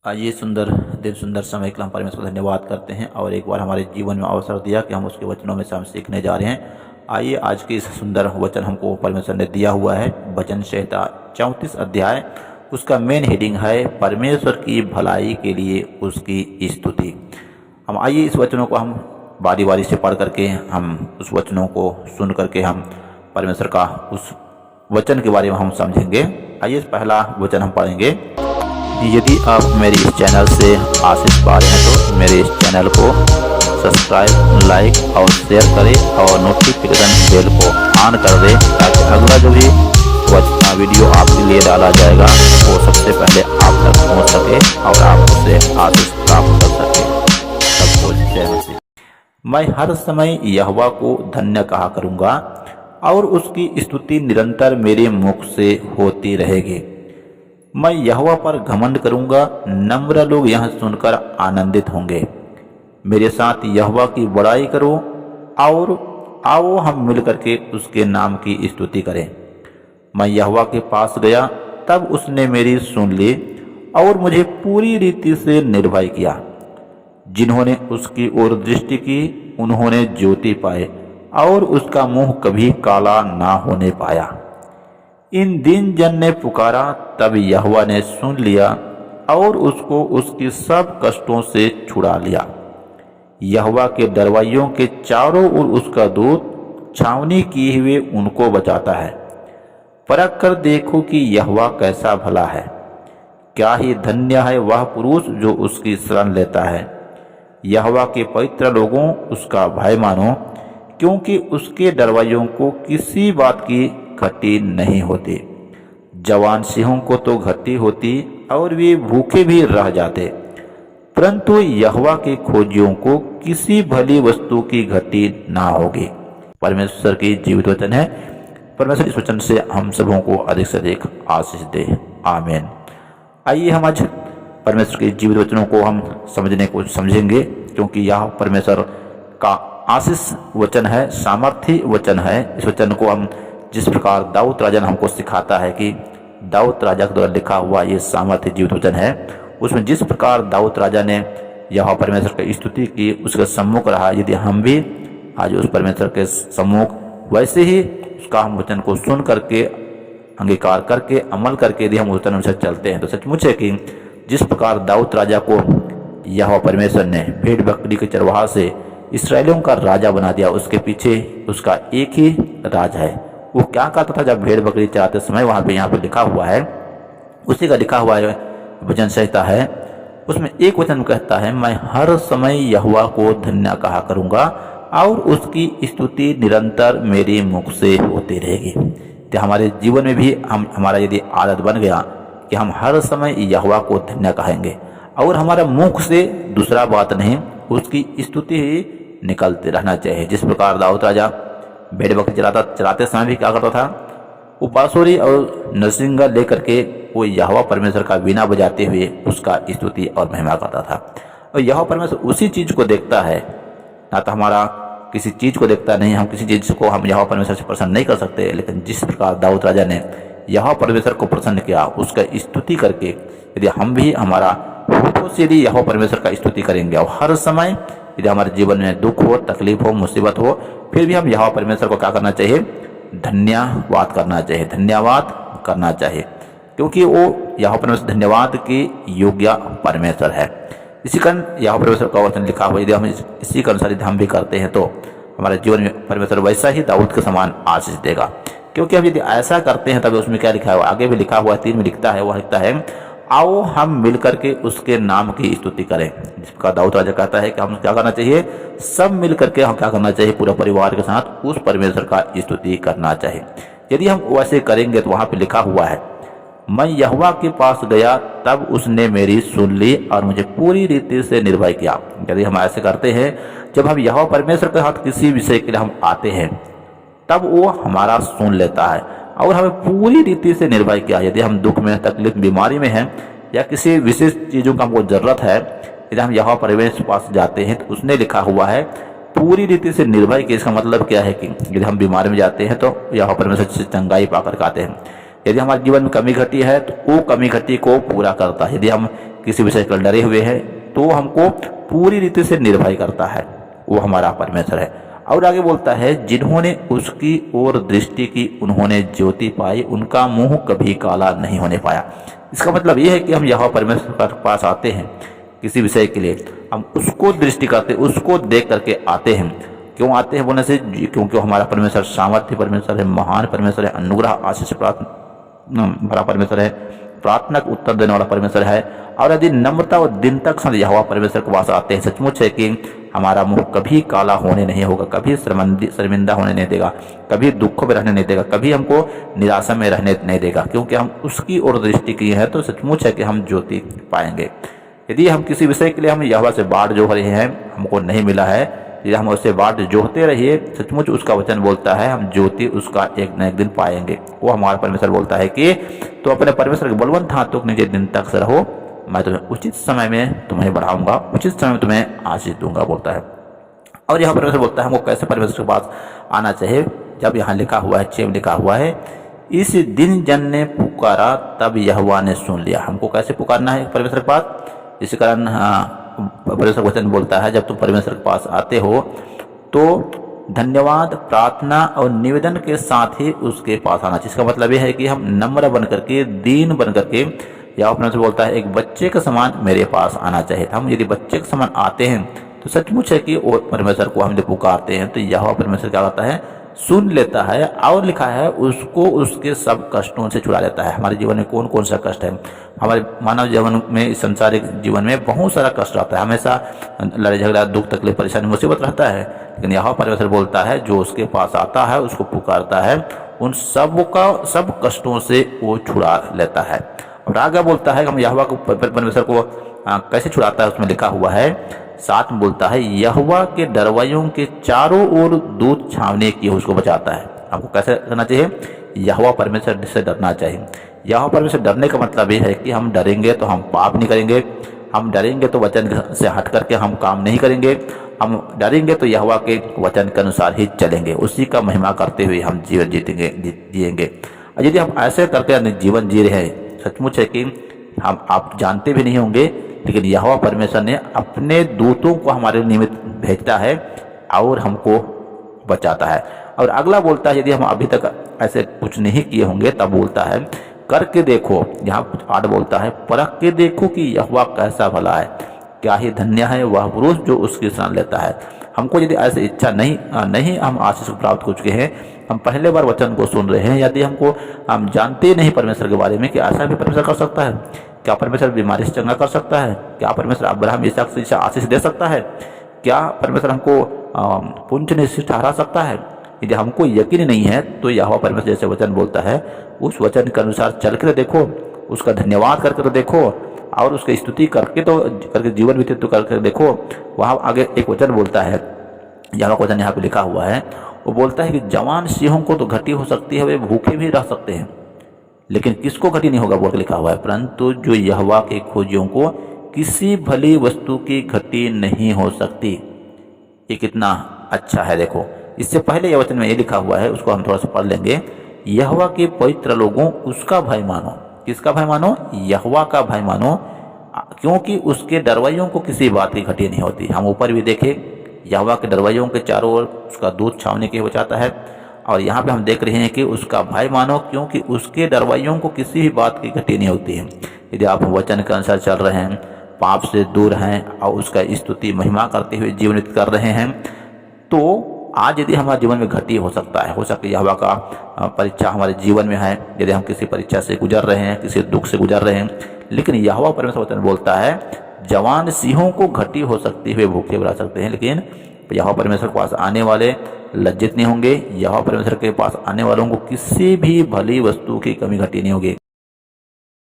आइए सुंदर दिन सुंदर समय के लिए हम परमेश्वर को धन्यवाद करते हैं और एक बार हमारे जीवन में अवसर दिया कि हम उसके वचनों में से हम सीखने जा रहे हैं। आइए आज के इस सुंदर वचन हमको परमेश्वर ने दिया हुआ है। भजन संहिता 34 अध्याय, उसका मेन हेडिंग है परमेश्वर की भलाई के लिए उसकी स्तुति। हम आइए इस वचनों को हम बारी बारी से पढ़ करके हम उस वचनों को सुन करके हम परमेश्वर का उस वचन के बारे में हम समझेंगे। आइए पहला वचन हम पढ़ेंगे। यदि आप मेरे इस चैनल से आशीष पा रहे हैं तो मेरे इस चैनल को सब्सक्राइब, लाइक और शेयर करें और नोटिफिकेशन बेल को ऑन कर दें ताकि अगला जो भी वीडियो आपके लिए डाला जाएगा वो सबसे पहले आप तक पहुंच सके और आप उससे आशीष प्राप्त कर सके। सबको जय मसीह। मैं हर समय यहोवा को धन्य कहा करूँगा और उसकी स्तुति निरंतर मेरे मुख से होती रहेगी। मैं यहोवा पर घमंड करूंगा, नम्र लोग यह सुनकर आनंदित होंगे। मेरे साथ यहोवा की बड़ाई करो और आओ हम मिलकर के उसके नाम की स्तुति करें। मैं यहोवा के पास गया तब उसने मेरी सुन ली और मुझे पूरी रीति से निर्भय किया। जिन्होंने उसकी ओर दृष्टि की उन्होंने ज्योति पाए और उसका मुंह कभी काला ना होने पाया। इन दिन जन ने पुकारा तब यहोवा ने सुन लिया और उसको उसकी सब कष्टों से छुड़ा लिया। यहोवा के डरवाइयों के चारों ओर उसका दूत छावनी किए हुए उनको बचाता है। परख कर देखो कि यहोवा कैसा भला है। क्या ही धन्य है वह पुरुष जो उसकी शरण लेता है। यहोवा के पवित्र लोगों उसका भय मानो, क्योंकि उसके डरवाइयों को किसी बात की घटी नहीं होती। जवान सिंहों को तो घटी होती और वे भूखे भी रह जाते, परंतु यहोवा के खोजियों को किसी भली वस्तु की घटी ना होगी। परमेश्वर की जीवित वचन है। परमेश्वर इस वचन से हम सबों को अधिक से अधिक आशीष दे। आमीन। आइए हम आज परमेश्वर के जीवित वचनों को हम समझने को समझेंगे, क्योंकि यह परमेश्वर का आशीष वचन है, सामर्थी वचन है। इस वचन को हम जिस प्रकार दाऊद राजा ने हमको सिखाता है कि दाऊद राजा के द्वारा लिखा हुआ ये सामर्थ्य जीवित वचन है, उसमें जिस प्रकार दाऊद राजा ने यह परमेश्वर की स्तुति की, उसके सम्मुख रहा, यदि हम भी आज उस परमेश्वर के सम्मुख वैसे ही उसका हम वचन को सुन करके अंगीकार करके अमल करके यदि हम वचन अनुसार चलते हैं तो सचमुच है कि जिस प्रकार दाऊद राजा को यह परमेश्वर ने भेड़ बकरी के चरवाहा से इसराइलियों का राजा बना दिया, उसके पीछे उसका एक ही राज है। वो क्या कहता था जब भेड़ बकरी चराते समय, वहाँ पे यहाँ पे लिखा हुआ है, उसी का लिखा हुआ है भजन संहिता है, उसमें एक वचन कहता है, मैं हर समय यहोवा को धन्य कहा करूँगा और उसकी स्तुति निरंतर मेरे मुख से होती रहेगी। तो हमारे जीवन में भी हमारा यदि आदत बन गया कि हम हर समय यहोवा को धन्य कहेंगे और हमारा मुख से दूसरा बात नहीं, उसकी स्तुति ही निकलते रहना चाहिए। जिस प्रकार दाऊद राजा भेड़ बकरी चराते समय भी क्या करता था, वो बांसुरी और नरसिंगा लेकर के वो यहोवा परमेश्वर का वीणा बजाते हुए उसका स्तुति और महिमा करता था। और यहोवा परमेश्वर उसी चीज को देखता है, ना तो हमारा किसी चीज को देखता नहीं। हम किसी चीज को हम यहोवा परमेश्वर से प्रसन्न नहीं कर सकते, लेकिन जिस प्रकार दाऊद राजा ने यहोवा परमेश्वर को प्रसन्न किया उसका स्तुति करके, यदि हम भी हमारा होठों से यदि यहोवा परमेश्वर का स्तुति करेंगे और हर समय यदि हमारे जीवन में दुख हो, तकलीफ हो, मुसीबत हो, फिर भी हम यहोवा परमेश्वर को क्या करना चाहिए, धन्यवाद करना चाहिए, धन्यवाद करना चाहिए, क्योंकि वो यहोवा परमेश्वर धन्यवाद के योग्य परमेश्वर है। इसी कारण यहोवा परमेश्वर का वचन लिखा हुआ, यदि हम इसी के अनुसार यदि हम भी करते हैं तो हमारे जीवन में परमेश्वर वैसा ही दाऊद के समान आशीष देगा। क्योंकि हम यदि ऐसा करते हैं तब उसमें क्या लिखा है, आगे भी लिखा हुआ है, 3 में लिखता है, वह लिखता है, आओ हम मिलकर के उसके नाम की स्तुति करें। जिसका दाऊद राजा कहता है कि हम क्या करना चाहिए, सब मिलकर के हम क्या करना चाहिए, पूरा परिवार के साथ उस परमेश्वर का स्तुति करना चाहिए। यदि हम वैसे करेंगे तो वहां पे लिखा हुआ है, मैं यहोवा के पास गया तब उसने मेरी सुन ली और मुझे पूरी रीति से निर्भय किया। यदि हम ऐसे करते हैं, जब हम यहोवा परमेश्वर के साथ किसी विषय के लिए हम आते हैं तब वो हमारा सुन लेता है और हमें पूरी रीति से निर्भय किया। यदि हम दुख में, तकलीफ, बीमारी में हैं या किसी विशेष चीज़ों का हमको जरूरत है, यदि हम यहोवा परमेश्वर के पास जाते हैं तो उसने लिखा हुआ है पूरी रीति से निर्भय किया। इसका मतलब क्या है कि यदि हम बीमारी में जाते हैं तो यहोवा परमेश्वर से चंगाई पाकर आते हैं। यदि हमारे जीवन में कमी घटी है तो वो कमी घटी को पूरा करता है। यदि हम किसी विषय पर डरे हुए हैं, तो हमको पूरी रीति से निर्भय करता है, वो हमारा परमेश्वर है। और आगे बोलता है, जिन्होंने उसकी ओर दृष्टि की उन्होंने ज्योति पाई, उनका मुंह कभी काला नहीं होने पाया। इसका मतलब ये है कि हम यहोवा परमेश्वर के पास आते हैं किसी विषय के लिए, हम उसको दृष्टि करते, उसको देख करके आते हैं। क्यों आते हैं बोलने से, क्योंकि हमारा परमेश्वर सामर्थ्य परमेश्वर है, महान परमेश्वर है, अनुग्रह आशीष भरा परमेश्वर है, प्रार्थना का उत्तर देने वाला परमेश्वर है। और यदि नम्रता और दिन तक यहोवा परमेश्वर के पास आते हैं, सचमुच है कि हमारा मुंह कभी काला होने नहीं होगा, कभी शर्मिंदा होने नहीं देगा, कभी दुखों में रहने नहीं देगा, कभी हमको निराशा में रहने नहीं देगा, क्योंकि हम उसकी ओर दृष्टि की है। तो सचमुच है कि हम ज्योति पाएंगे। यदि हम किसी विषय के लिए हम यहोवा से बाट जोह रहे हैं, हमको नहीं मिला है, यदि हम उससे बाट जोहते रहिए, सचमुच उसका वचन बोलता है हम ज्योति उसका एक न एक दिन पाएंगे। वो हमारा परमेश्वर बोलता है कि तो अपने परमेश्वर के बलवंत हाथों के नीचे दिन तक से रहो, मैं तुम्हें उचित समय में तुम्हें बढ़ाऊंगा, उचित समय में तुम्हें आशीष दूंगा, बोलता है। और यहाँ परमेश्वर बोलता है हमको कैसे परमेश्वर के पास आना चाहिए। जब यहाँ लिखा हुआ है, 6 में लिखा हुआ है, इस दिन जन ने पुकारा तब यहोवा ने सुन लिया। हमको कैसे पुकारना है परमेश्वर के पास, इसी कारण परमेश्वर वचन बोलता है, जब तुम परमेश्वर के पास आते हो तो धन्यवाद, प्रार्थना और निवेदन के साथ ही उसके पास आना चाहिए। इसका मतलब यह है कि हम नम्र बन करके, दीन बन करके, या परमेश्वर बोलता है एक बच्चे के समान मेरे पास आना चाहिए। हम यदि बच्चे के समान आते हैं तो सचमुच है कि वो परमेश्वर को हम जब पुकारते हैं तो यहोवा परमेश्वर क्या करता है, सुन लेता है। और लिखा है उसको उसके सब कष्टों से छुड़ा लेता है। हमारे जीवन में कौन कौन सा कष्ट है, हमारे मानव जीवन में, संसारिक जीवन में बहुत सारा कष्ट आता है, हमेशा लड़ाई झगड़ा, दुख तकलीफ, परेशानी, मुसीबत रहता है। लेकिन यहोवा परमेश्वर बोलता है जो उसके पास आता है, उसको पुकारता है, उन सब कष्टों से वो छुड़ा लेता है। और आगे बोलता है हम यहोवा को परमेश्वर को कैसे छुड़ाता है, उसमें लिखा हुआ है 7 में बोलता है, यहोवा के डरवाइयों के चारों ओर दूत छावनी किए उसको बचाता है। हमको कैसे करना चाहिए, यहोवा परमेश्वर से डरना चाहिए। यहोवा परमेश्वर डरने का मतलब ये है कि हम डरेंगे तो हम पाप नहीं करेंगे, हम डरेंगे तो वचन से हट करके हम काम नहीं करेंगे, हम डरेंगे तो यहोवा के वचन के अनुसार ही चलेंगे, उसी का महिमा करते हुए हम जीवन जिएंगे। और यदि हम ऐसे करके जीवन जी रहे हैं, सचमुच है कि हम आप जानते भी नहीं होंगे, लेकिन यहोवा परमेश्वर ने अपने दूतों को हमारे निमित्त भेजता है और हमको बचाता है। और अगला बोलता है, यदि हम अभी तक ऐसे कुछ नहीं किए होंगे, तब बोलता है करके देखो। यहाँ 8 बोलता है, परख के देखो कि यहोवा कैसा भला है, क्या ही धन्य है वह पुरुष जो उसकी शरण लेता है। हमको यदि ऐसी इच्छा नहीं हम आशीष को प्राप्त कर चुके हैं, हम पहले बार वचन को सुन रहे हैं, यदि हम जानते नहीं परमेश्वर के बारे में कि ऐसा भी परमेश्वर कर सकता है, क्या परमेश्वर बीमारी से चंगा कर सकता है, क्या परमेश्वर अब्राहम इसहाक से आशीष दे सकता है, क्या परमेश्वर हमको पुण्य निश्चित ठहरा सकता है, यदि हमको यकीन नहीं है तो यहोवा परमेश्वर जैसे वचन बोलता है उस वचन के अनुसार चल कर देखो, उसका धन्यवाद करके देखो और उसकी स्तुति करके जीवन व्यतीत करके देखो। वहाँ आगे एक वचन बोलता है, यहोवा का वचन यहाँ पे लिखा हुआ है, वो बोलता है कि जवान सिंहों को तो घटी हो सकती है, वे भूखे भी रह सकते हैं, लेकिन किसको घटी नहीं होगा बोल के लिखा हुआ है, परंतु जो यहोवा के खोजियों को किसी भली वस्तु की घटी नहीं हो सकती। ये कितना अच्छा है। देखो इससे पहले यह वचन में ये लिखा हुआ है, उसको हम थोड़ा सा पढ़ लेंगे। यहोवा के पवित्र लोगों उसका भय मानो। किसका भय मानो? यहोवा का भय मानो, क्योंकि उसके डरवाइयों को किसी बात की घटी नहीं होती। हम ऊपर भी देखे, यहोवा के डरवाइयों के चारों ओर उसका दूत छावनी के बचाता है, और यहाँ पे हम देख रहे हैं कि उसका भय मानो, क्योंकि उसके डरवाइयों को किसी भी बात की घटी नहीं होती है। यदि आप वचन के अनुसार चल रहे हैं, पाप से दूर हैं और उसका स्तुति महिमा करते हुए जीवन व्यतीत कर रहे हैं, तो आज यदि हमारे जीवन में घटी हो सकता है, हो सकता है यहोवा का परीक्षा हमारे जीवन में है, यदि हम किसी परीक्षा से गुजर रहे हैं, किसी दुख से गुजर रहे हैं, लेकिन यहोवा परमेश्वर वचन बोलता है जवान सिंहों को घटी हो सकती है, भूखे रह सकते हैं, लेकिन यहोवा परमेश्वर के पास आने वाले लज्जित नहीं होंगे। यहोवा परमेश्वर के पास आने वालों को किसी भी भली वस्तु की कमी घटी नहीं होगी।